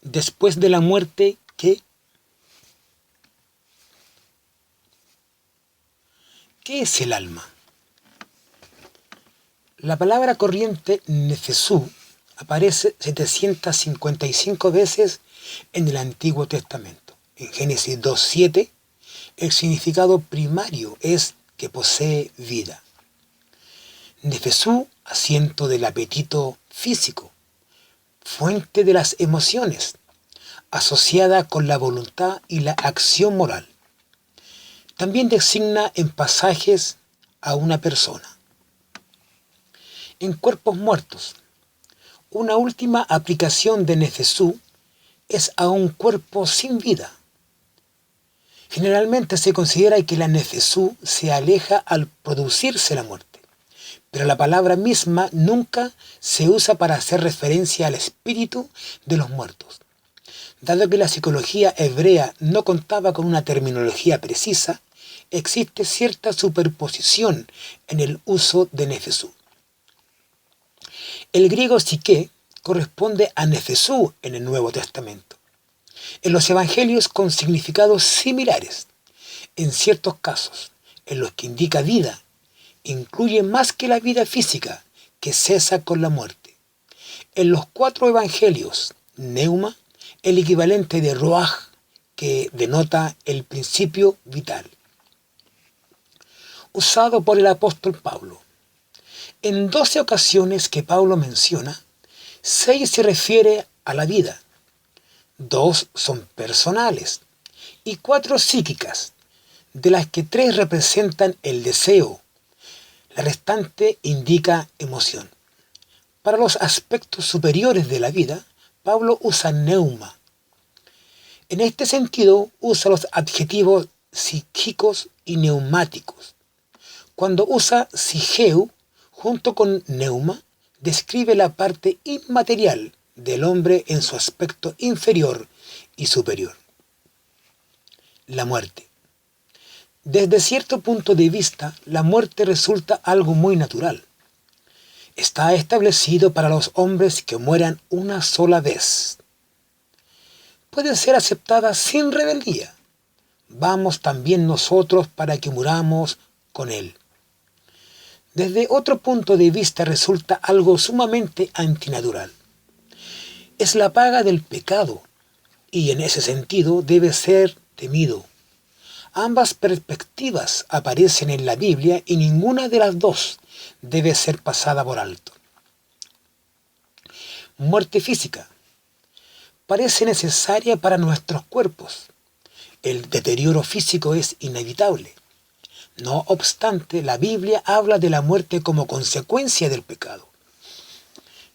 después de la muerte, ¿qué? ¿Qué es el alma? La palabra corriente nefesú aparece 755 veces en el Antiguo Testamento. En Génesis 2:7, el significado primario es que posee vida. Nefesú, asiento del apetito físico, fuente de las emociones, asociada con la voluntad y la acción moral. También designa en pasajes a una persona. En cuerpos muertos, una última aplicación de nefesú es a un cuerpo sin vida. Generalmente se considera que la nefesú se aleja al producirse la muerte, pero la palabra misma nunca se usa para hacer referencia al espíritu de los muertos. Dado que la psicología hebrea no contaba con una terminología precisa, existe cierta superposición en el uso de nefesú. El griego psique corresponde a nefesú en el Nuevo Testamento. En los evangelios con significados similares, en ciertos casos, en los que indica vida, incluye más que la vida física, que cesa con la muerte. En los 4 evangelios, neuma, el equivalente de roaj, que denota el principio vital. Usado por el apóstol Pablo. En 12 ocasiones que Pablo menciona, 6 se refiere a la vida, 2 son personales y 4 psíquicas, de las que 3 representan el deseo. La restante indica emoción. Para los aspectos superiores de la vida, Pablo usa neuma. En este sentido, usa los adjetivos psíquicos y neumáticos. Cuando usa sigeu, junto con neuma, describe la parte inmaterial del hombre en su aspecto inferior y superior. La muerte. Desde cierto punto de vista, la muerte resulta algo muy natural. Está establecido para los hombres que mueran una sola vez. Puede ser aceptada sin rebeldía. Vamos también nosotros para que muramos con él. Desde otro punto de vista resulta algo sumamente antinatural. Es la paga del pecado y en ese sentido debe ser temido. Ambas perspectivas aparecen en la Biblia y ninguna de las dos debe ser pasada por alto. Muerte física. Parece necesaria para nuestros cuerpos. El deterioro físico es inevitable. No obstante, la Biblia habla de la muerte como consecuencia del pecado.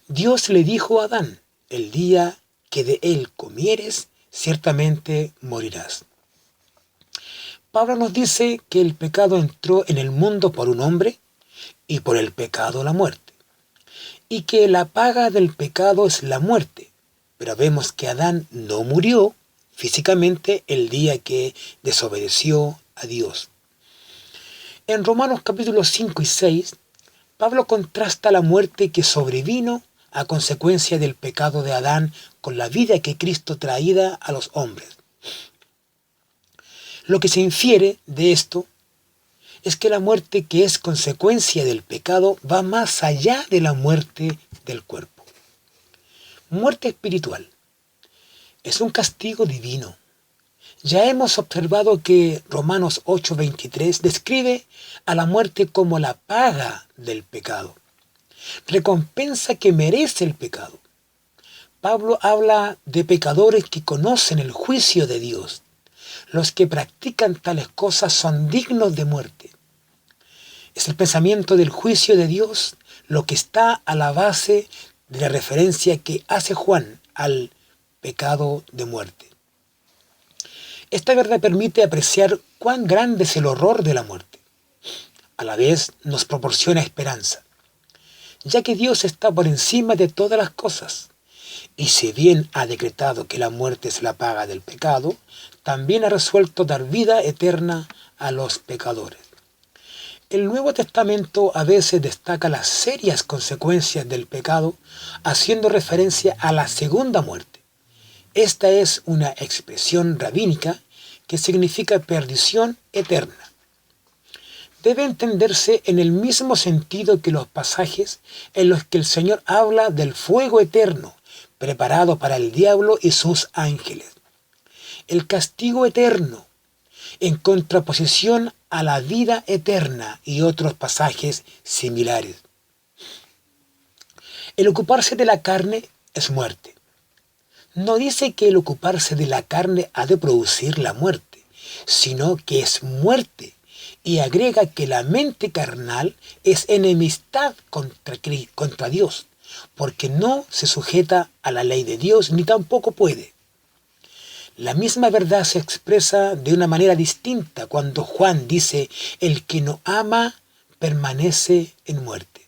Dios le dijo a Adán: el día que de él comieres, ciertamente morirás. Pablo nos dice que el pecado entró en el mundo por un hombre y por el pecado la muerte, y que la paga del pecado es la muerte. Pero vemos que Adán no murió físicamente el día que desobedeció a Dios. En Romanos capítulos 5 y 6, Pablo contrasta la muerte que sobrevino a consecuencia del pecado de Adán con la vida que Cristo traía a los hombres. Lo que se infiere de esto es que la muerte que es consecuencia del pecado va más allá de la muerte del cuerpo. Muerte espiritual. Es un castigo divino. Ya hemos observado que Romanos 8:23 describe a la muerte como la paga del pecado, recompensa que merece el pecado. Pablo habla de pecadores que conocen el juicio de Dios. Los que practican tales cosas son dignos de muerte. Es el pensamiento del juicio de Dios lo que está a la base de la referencia que hace Juan al pecado de muerte. Esta verdad permite apreciar cuán grande es el horror de la muerte. A la vez nos proporciona esperanza, ya que Dios está por encima de todas las cosas. Y si bien ha decretado que la muerte es la paga del pecado, también ha resuelto dar vida eterna a los pecadores. El Nuevo Testamento a veces destaca las serias consecuencias del pecado, haciendo referencia a la segunda muerte, Esta es una expresión rabínica que significa perdición eterna. Debe entenderse en el mismo sentido que los pasajes en los que el Señor habla del fuego eterno preparado para el diablo y sus ángeles. El castigo eterno, en contraposición a la vida eterna y otros pasajes similares. El ocuparse de la carne es muerte. No dice que el ocuparse de la carne ha de producir la muerte, sino que es muerte, y agrega que la mente carnal es enemistad contra Dios, porque no se sujeta a la ley de Dios ni tampoco puede. La misma verdad se expresa de una manera distinta cuando Juan dice: el que no ama permanece en muerte.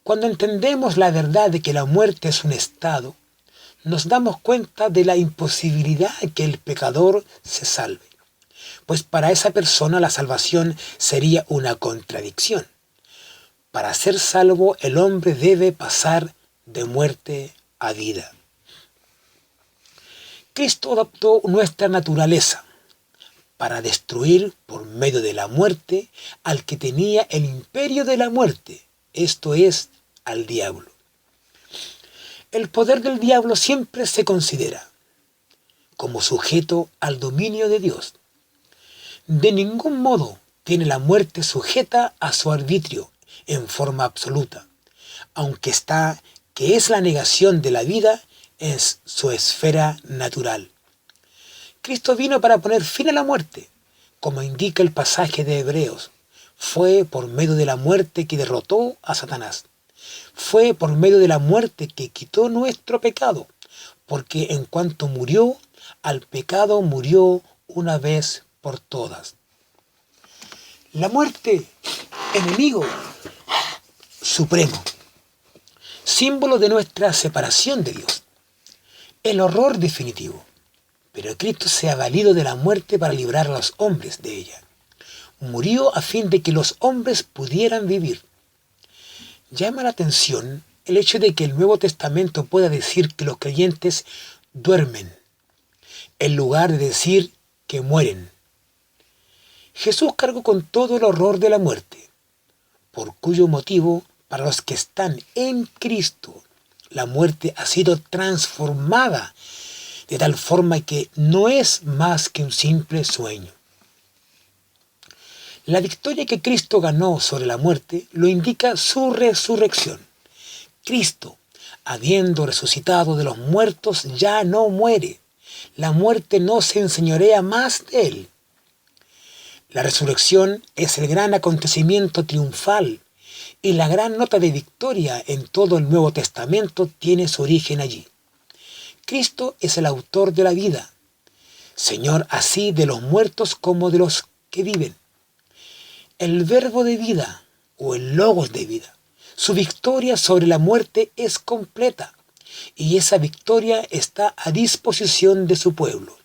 Cuando entendemos la verdad de que la muerte es un estado, nos damos cuenta de la imposibilidad de que el pecador se salve, pues para esa persona la salvación sería una contradicción. Para ser salvo, el hombre debe pasar de muerte a vida. Cristo adoptó nuestra naturaleza para destruir por medio de la muerte al que tenía el imperio de la muerte, esto es, al diablo. El poder del diablo siempre se considera como sujeto al dominio de Dios. De ningún modo tiene la muerte sujeta a su arbitrio en forma absoluta, aunque está que es la negación de la vida en su esfera natural. Cristo vino para poner fin a la muerte, como indica el pasaje de Hebreos. Fue por medio de la muerte que derrotó a Satanás. Fue por medio de la muerte que quitó nuestro pecado, porque en cuanto murió, al pecado murió una vez por todas. La muerte, enemigo supremo, símbolo de nuestra separación de Dios, el horror definitivo. Pero Cristo se ha valido de la muerte para librar a los hombres de ella. Murió a fin de que los hombres pudieran vivir. Llama la atención el hecho de que el Nuevo Testamento pueda decir que los creyentes duermen, en lugar de decir que mueren. Jesús cargó con todo el horror de la muerte, por cuyo motivo, para los que están en Cristo, la muerte ha sido transformada de tal forma que no es más que un simple sueño. La victoria que Cristo ganó sobre la muerte lo indica su resurrección. Cristo, habiendo resucitado de los muertos, ya no muere. La muerte no se enseñorea más de él. La resurrección es el gran acontecimiento triunfal y la gran nota de victoria en todo el Nuevo Testamento tiene su origen allí. Cristo es el autor de la vida, Señor así de los muertos como de los que viven. El verbo de vida o el logos de vida, su victoria sobre la muerte es completa y esa victoria está a disposición de su pueblo.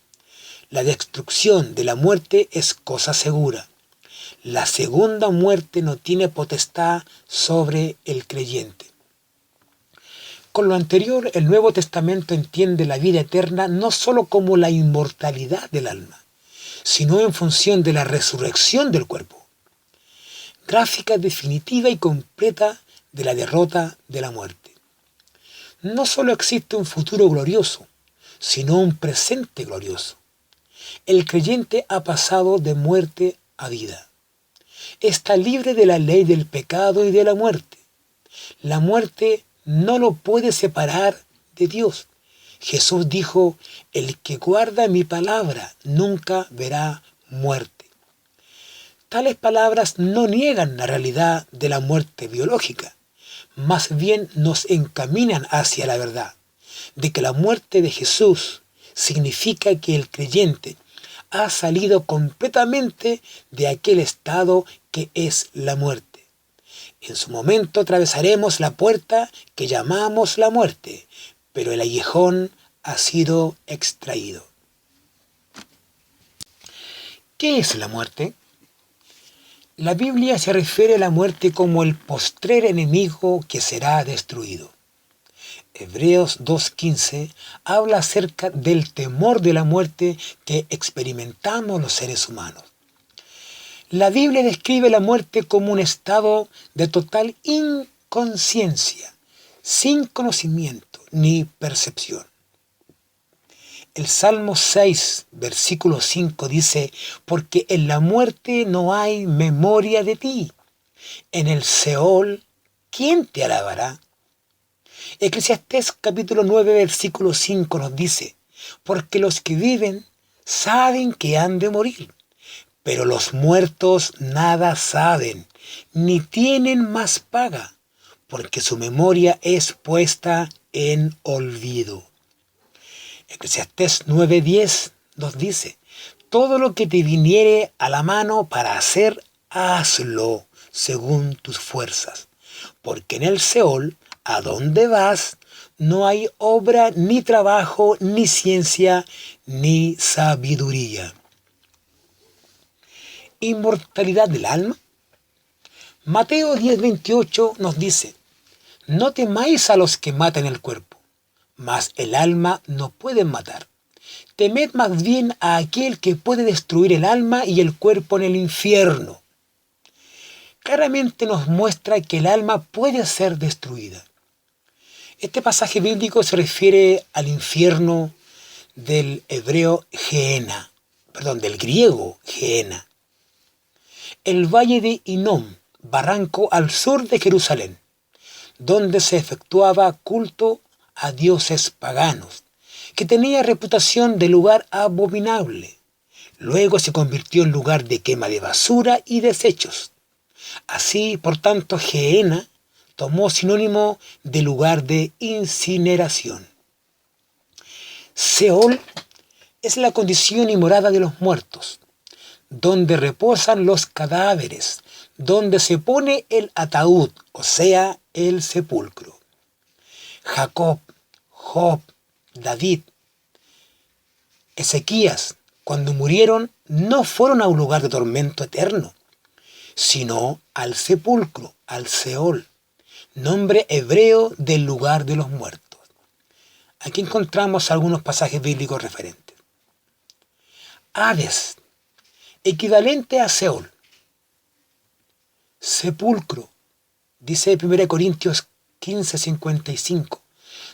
La destrucción de la muerte es cosa segura. La segunda muerte no tiene potestad sobre el creyente. Con lo anterior, el Nuevo Testamento entiende la vida eterna no sólo como la inmortalidad del alma, sino en función de la resurrección del cuerpo. Gráfica definitiva y completa de la derrota de la muerte. No sólo existe un futuro glorioso, sino un presente glorioso. El creyente ha pasado de muerte a vida. Está libre de la ley del pecado y de la muerte. La muerte no lo puede separar de Dios. Jesús dijo: el que guarda mi palabra nunca verá muerte. Tales palabras no niegan la realidad de la muerte biológica, más bien nos encaminan hacia la verdad, de que la muerte de Jesús significa que el creyente ha salido completamente de aquel estado que es la muerte. En su momento atravesaremos la puerta que llamamos la muerte, pero el aguijón ha sido extraído. ¿Qué es la muerte? La Biblia se refiere a la muerte como el postrer enemigo que será destruido. Hebreos 2:15 habla acerca del temor de la muerte que experimentamos los seres humanos. La Biblia describe la muerte como un estado de total inconsciencia, sin conocimiento ni percepción. El Salmo 6, versículo 5 dice, porque en la muerte no hay memoria de ti. En el Seol, ¿quién te alabará? Eclesiastés capítulo 9, versículo 5 nos dice, porque los que viven saben que han de morir, pero los muertos nada saben, ni tienen más paga, porque su memoria es puesta en olvido. Eclesiastés 9:10 nos dice, todo lo que te viniere a la mano para hacer, hazlo según tus fuerzas, porque en el Seol, a donde vas, no hay obra, ni trabajo, ni ciencia, ni sabiduría. Inmortalidad del alma. Mateo 10:28 nos dice, no temáis a los que matan el cuerpo, mas el alma no pueden matar. Temed más bien a aquel que puede destruir el alma y el cuerpo en el infierno. Claramente nos muestra que el alma puede ser destruida. Este pasaje bíblico se refiere al infierno del hebreo Gehenna, del griego Gehenna. El valle de Hinnom, barranco al sur de Jerusalén, donde se efectuaba culto a dioses paganos, que tenía reputación de lugar abominable. Luego se convirtió en lugar de quema de basura y desechos. Así, por tanto, Gehenna tomó sinónimo de lugar de incineración. Seol es la condición y morada de los muertos, donde reposan los cadáveres, donde se pone el ataúd, o sea, el sepulcro. Jacob, Job, David, Ezequías, cuando murieron, no fueron a un lugar de tormento eterno, sino al sepulcro, al Seol, nombre hebreo del lugar de los muertos. Aquí encontramos algunos pasajes bíblicos referentes. Hades, equivalente a Seol. Sepulcro, dice 1 Corintios 15:55.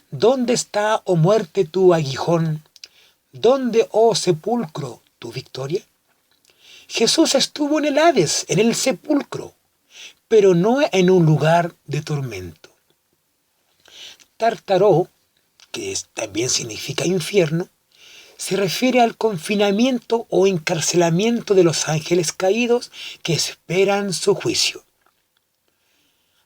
¿Dónde está, oh muerte, tu aguijón? ¿Dónde, oh sepulcro, tu victoria? Jesús estuvo en el Hades, en el sepulcro, pero no en un lugar de tormento. Tártaro, que también significa infierno, se refiere al confinamiento o encarcelamiento de los ángeles caídos que esperan su juicio.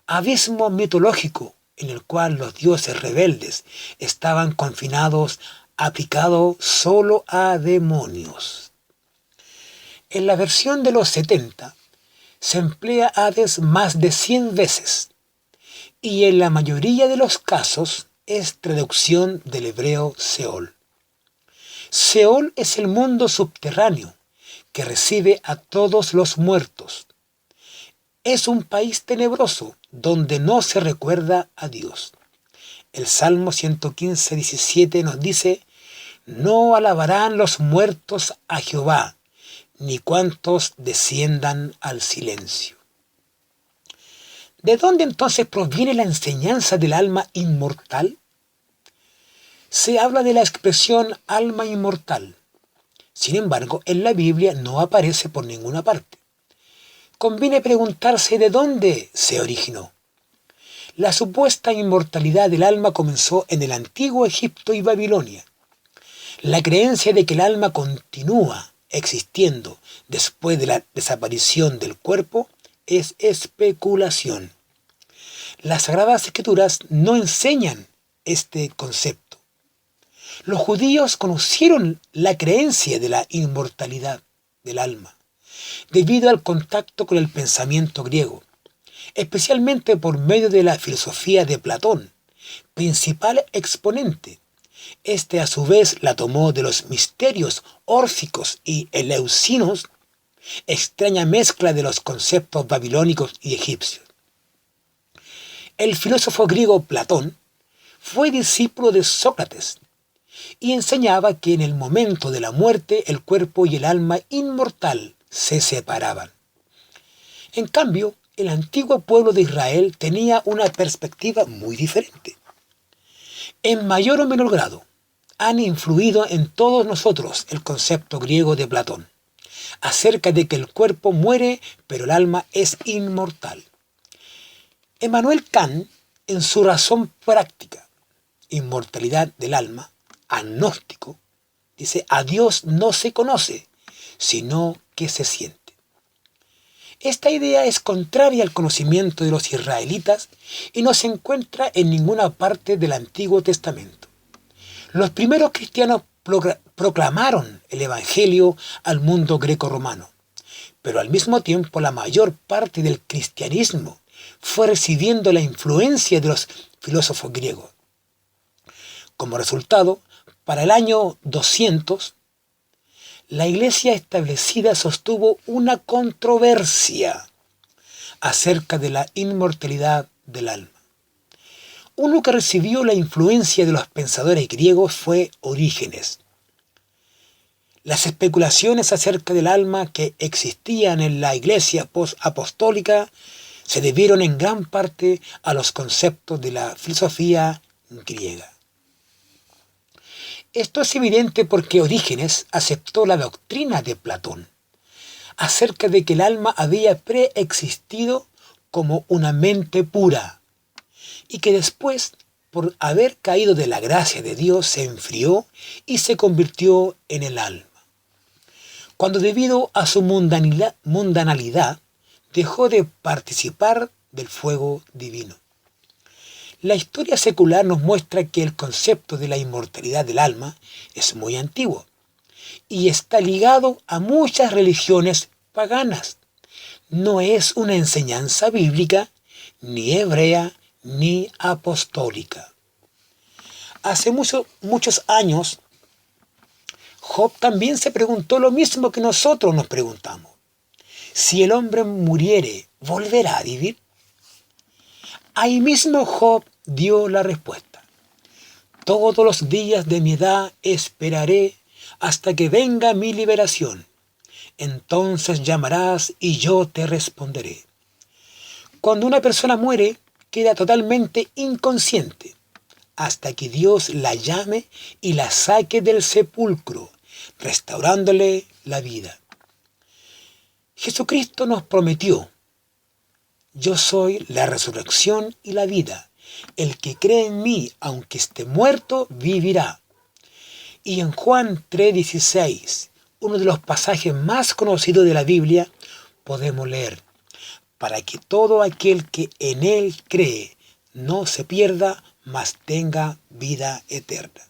Abismo mitológico en el cual los dioses rebeldes estaban confinados, aplicado solo a demonios. En la versión de los 70 se emplea Hades más de 100 veces y en la mayoría de los casos es traducción del hebreo Seol. Seol es el mundo subterráneo que recibe a todos los muertos. Es un país tenebroso donde no se recuerda a Dios. El Salmo 115:17 nos dice, no alabarán los muertos a Jehová, ni cuantos desciendan al silencio. ¿De dónde entonces proviene la enseñanza del alma inmortal? Se habla de la expresión alma inmortal. Sin embargo, en la Biblia no aparece por ninguna parte. Conviene preguntarse de dónde se originó. La supuesta inmortalidad del alma comenzó en el antiguo Egipto y Babilonia. La creencia de que el alma continúa existiendo después de la desaparición del cuerpo es especulación. Las Sagradas Escrituras no enseñan este concepto. Los judíos conocieron la creencia de la inmortalidad del alma, debido al contacto con el pensamiento griego, especialmente por medio de la filosofía de Platón, principal exponente. Este a su vez la tomó de los misterios órficos y eleusinos, extraña mezcla de los conceptos babilónicos y egipcios. El filósofo griego Platón fue discípulo de Sócrates y enseñaba que en el momento de la muerte el cuerpo y el alma inmortal se separaban. En cambio, el antiguo pueblo de Israel tenía una perspectiva muy diferente. En mayor o menor grado, han influido en todos nosotros el concepto griego de Platón, acerca de que el cuerpo muere, pero el alma es inmortal. Immanuel Kant, en su Razón Práctica, Inmortalidad del Alma, agnóstico, dice: a Dios no se conoce, sino que se siente. Esta idea es contraria al conocimiento de los israelitas y no se encuentra en ninguna parte del Antiguo Testamento. Los primeros cristianos proclamaron el Evangelio al mundo greco-romano, pero al mismo tiempo la mayor parte del cristianismo fue recibiendo la influencia de los filósofos griegos. Como resultado, para el año 200, la iglesia establecida sostuvo una controversia acerca de la inmortalidad del alma. Uno que recibió la influencia de los pensadores griegos fue Orígenes. Las especulaciones acerca del alma que existían en la iglesia post-apostólica se debieron en gran parte a los conceptos de la filosofía griega. Esto es evidente porque Orígenes aceptó la doctrina de Platón acerca de que el alma había preexistido como una mente pura y que después, por haber caído de la gracia de Dios, se enfrió y se convirtió en el alma, cuando debido a su mundanalidad dejó de participar del fuego divino. La historia secular nos muestra que el concepto de la inmortalidad del alma es muy antiguo y está ligado a muchas religiones paganas. No es una enseñanza bíblica, ni hebrea, ni apostólica. Hace muchos años, Job también se preguntó lo mismo que nosotros nos preguntamos. Si el hombre muriere, ¿volverá a vivir? Ahí mismo Job dio la respuesta: todos los días de mi edad esperaré hasta que venga mi liberación. Entonces llamarás y yo te responderé. Cuando una persona muere, queda totalmente inconsciente hasta que Dios la llame y la saque del sepulcro, restaurándole la vida. Jesucristo nos prometió: yo soy la resurrección y la vida. El que cree en mí, aunque esté muerto, vivirá. Y en Juan 3:16, uno de los pasajes más conocidos de la Biblia, podemos leer: para que todo aquel que en él cree no se pierda, mas tenga vida eterna.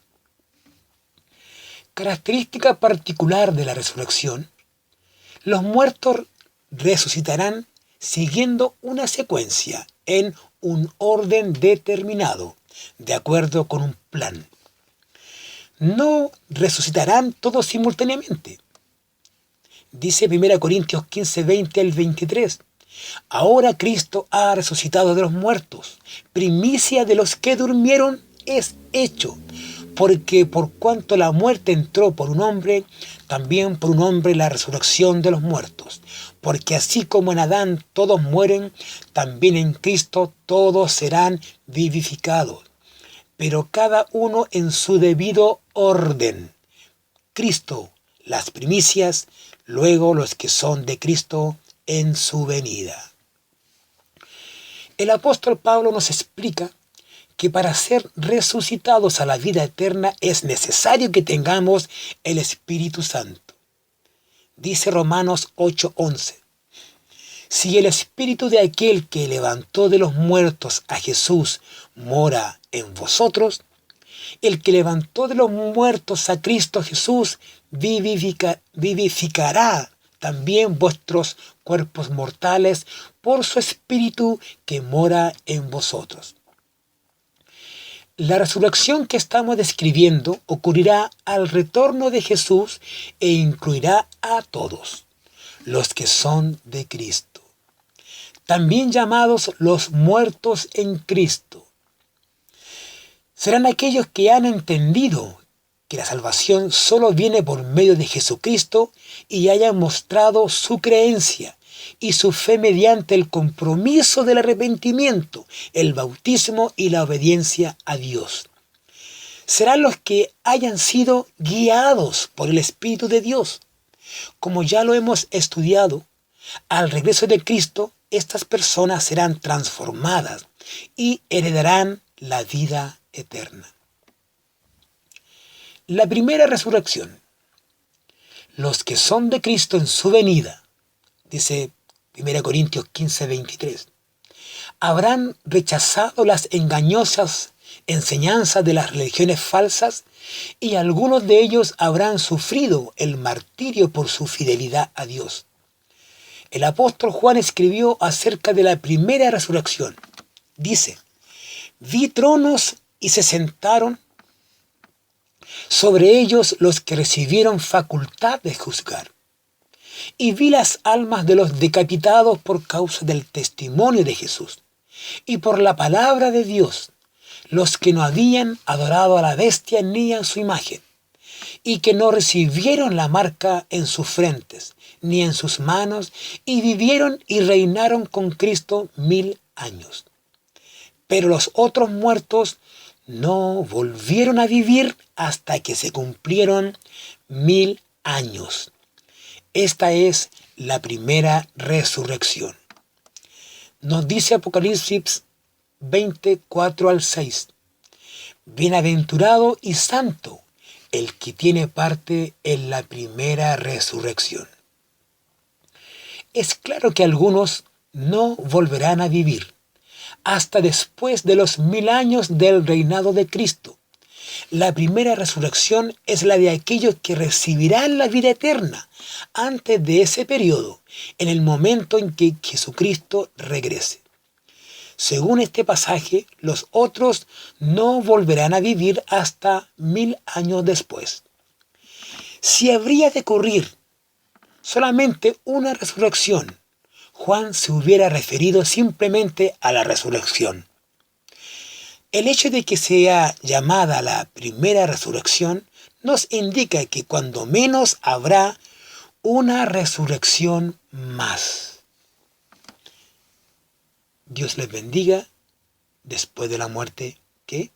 Característica particular de la resurrección: los muertos resucitarán siguiendo una secuencia en un orden determinado, de acuerdo con un plan. No resucitarán todos simultáneamente. Dice 1 Corintios 15, 20 al 23. Ahora Cristo ha resucitado de los muertos, primicia de los que durmieron es hecho, porque por cuanto la muerte entró por un hombre, también por un hombre la resurrección de los muertos. Porque así como en Adán todos mueren, también en Cristo todos serán vivificados, pero cada uno en su debido orden. Cristo, las primicias, luego los que son de Cristo en su venida. El apóstol Pablo nos explica que para ser resucitados a la vida eterna es necesario que tengamos el Espíritu Santo. Dice Romanos 8:11. Si el Espíritu de aquel que levantó de los muertos a Jesús mora en vosotros, el que levantó de los muertos a Cristo Jesús vivificará también vuestros cuerpos mortales por su Espíritu que mora en vosotros. La resurrección que estamos describiendo ocurrirá al retorno de Jesús e incluirá a todos los que son de Cristo, también llamados los muertos en Cristo. serán aquellos que han entendido que la salvación solo viene por medio de Jesucristo y hayan mostrado su creencia y su fe mediante el compromiso del arrepentimiento, el bautismo y la obediencia a Dios. Serán los que hayan sido guiados por el Espíritu de Dios. Como ya lo hemos estudiado, al regreso de Cristo, estas personas serán transformadas y heredarán la vida eterna. La primera resurrección. Los que son de Cristo en su venida, dice 1 Corintios 15, 23, habrán rechazado las engañosas enseñanzas de las religiones falsas y algunos de ellos habrán sufrido el martirio por su fidelidad a Dios. El apóstol Juan escribió acerca de la primera resurrección. Dice, vi tronos y se sentaron sobre ellos los que recibieron facultad de juzgar. Y vi las almas de los decapitados por causa del testimonio de Jesús y por la palabra de Dios, los que no habían adorado a la bestia ni a su imagen, y que no recibieron la marca en sus frentes ni en sus manos, y vivieron y reinaron con Cristo 1000 años. Pero los otros muertos no volvieron a vivir hasta que se cumplieron 1000 años. Esta es la primera resurrección. Nos dice Apocalipsis 24 al 6. Bienaventurado y santo el que tiene parte en la primera resurrección. Es claro que algunos no volverán a vivir hasta después de los 1000 años del reinado de Cristo. La primera resurrección es la de aquellos que recibirán la vida eterna antes de ese periodo, en el momento en que Jesucristo regrese. Según este pasaje, los otros no volverán a vivir hasta 1000 años después. Si habría de ocurrir solamente una resurrección, Juan se hubiera referido simplemente a la resurrección. El hecho de que sea llamada la primera resurrección nos indica que cuando menos habrá una resurrección más. Dios les bendiga. Después de la muerte, ¿qué?